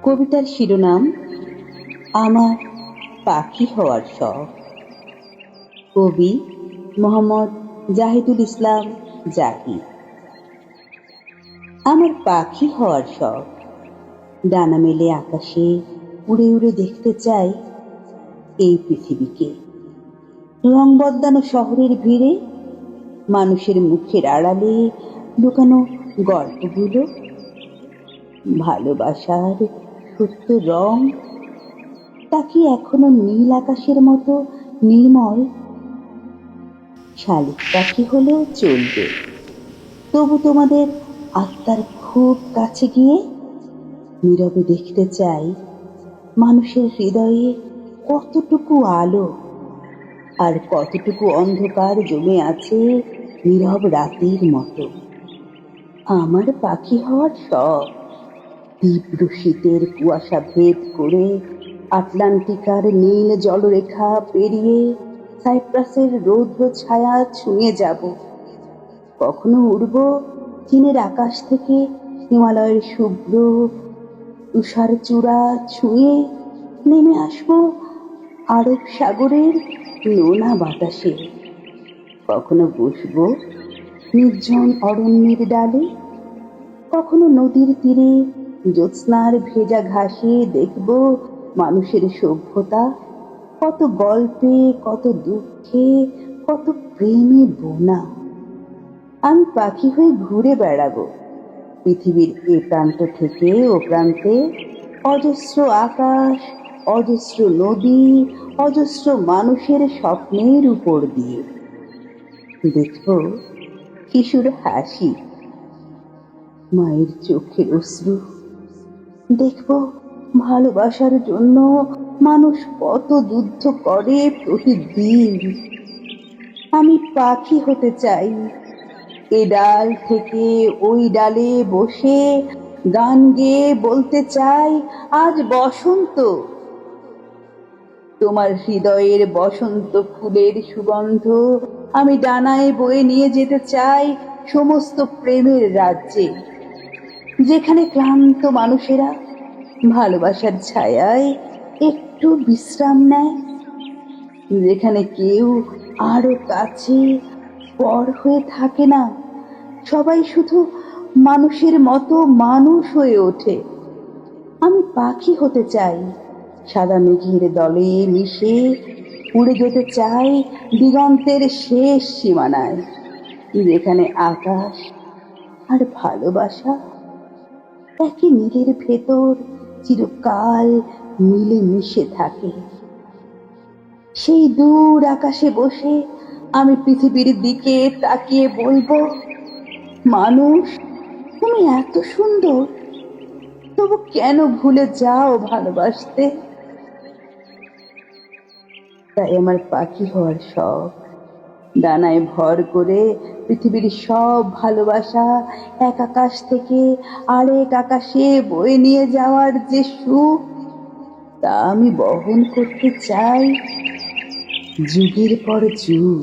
কবিতার শিরোনাম আমার পাখি হওয়ার শখ। কবি মোহাম্মদ জাহিদুল ইসলাম জাহিদ। আমার পাখি হওয়ার শখ, ডানা মেলে আকাশে উড়ে উড়ে দেখতে চাই এই পৃথিবীকে। রং বদলানো শহরের ভিড়ে, মানুষের মুখের আড়ালে লুকানো গল্পগুলো, ভালোবাসার সত্য রং তা কি এখনো নীল আকাশের মতো নির্মল? শালিক পাখি হলেও চলবে, তবু তোমাদের আত্মার খুব কাছে গিয়ে নীরবে দেখতে চাই মানুষের হৃদয়ে কতটুকু আলো আর কতটুকু অন্ধকার জমে আছে নীরব রাতের মতো। আমার পাখি হওয়ার শখ, তীব্র শীতের কুয়াশা ভেদ করে আটলান্টিকার নীল জলরেখা পেরিয়ে সাইপ্রাসের রৌদ্র ছায়া ছুঁয়ে যাব। কখনো উড়ব চীনের আকাশ থেকে হিমালয়ের শুভ্র তুষার চূড়া ছুঁয়ে নেমে আসব আরব সাগরের নোনা বাতাসে। কখনো বসবো নির্জন অরণ্যের ডালে, কখনো নদীর তীরে জ্যোৎস্নার ভেজা ঘাসে দেখব মানুষের সভ্যতা, কত গল্পে, কত দুঃখে, কত প্রেমে বোনা। আমি পাখি হয়ে ঘুরে বেড়াবো পৃথিবীর এ প্রান্ত থেকে ও প্রান্তে, অজস্র আকাশ, অজস্র নদী, অজস্র মানুষের স্বপ্নের উপর দিয়ে। দেখব শিশুর হাসি, মায়ের চোখের অশ্রু, দেখব ভালোবাসার জন্য মানুষ কত যুদ্ধ করে প্রতিদিন। আমি পাখি হতে চাই, এ ডাল থেকে ওই ডালে বসে গান গেয়ে বলতে চাই আজ বসন্ত। তোমার হৃদয়ের বসন্ত ফুলের সুগন্ধ আমি ডানায় বয়ে নিয়ে যেতে চাই সমস্ত প্রেমের রাজ্যে, যেখানে ক্লান্ত মানুষেরা ভালোবাসার ছায়ায় একটু বিশ্রাম নেয়, যেখানে কেউ আরো কাছে পর হয়ে থাকে না, সবাই শুধু মানুষের মতো মানুষ হয়ে ওঠে। আমি পাখি হতে চাই, সাদা মেঘের দলে মিশে উড়ে যেতে চাই দিগন্তের শেষ সীমানায়, যেখানে আকাশ আর ভালোবাসা একই নীলের ভেতর চিরকাল মিলে মিশে থাকে। সেই দূর আকাশে বসে আমি পৃথিবীর দিকে তাকিয়ে বলবো, মানুষ তুমি এত সুন্দর, তবু কেন ভুলে যাও ভালোবাসতে? তাই আমার পাখি হওয়ার শখ, ডানায় ভর করে পৃথিবীর সব ভালোবাসা এক আকাশ থেকে আরেক আকাশে বয়ে নিয়ে যাওয়ার যে সুখ, তা আমি বহন করতে চাই যুগের পর যুগ।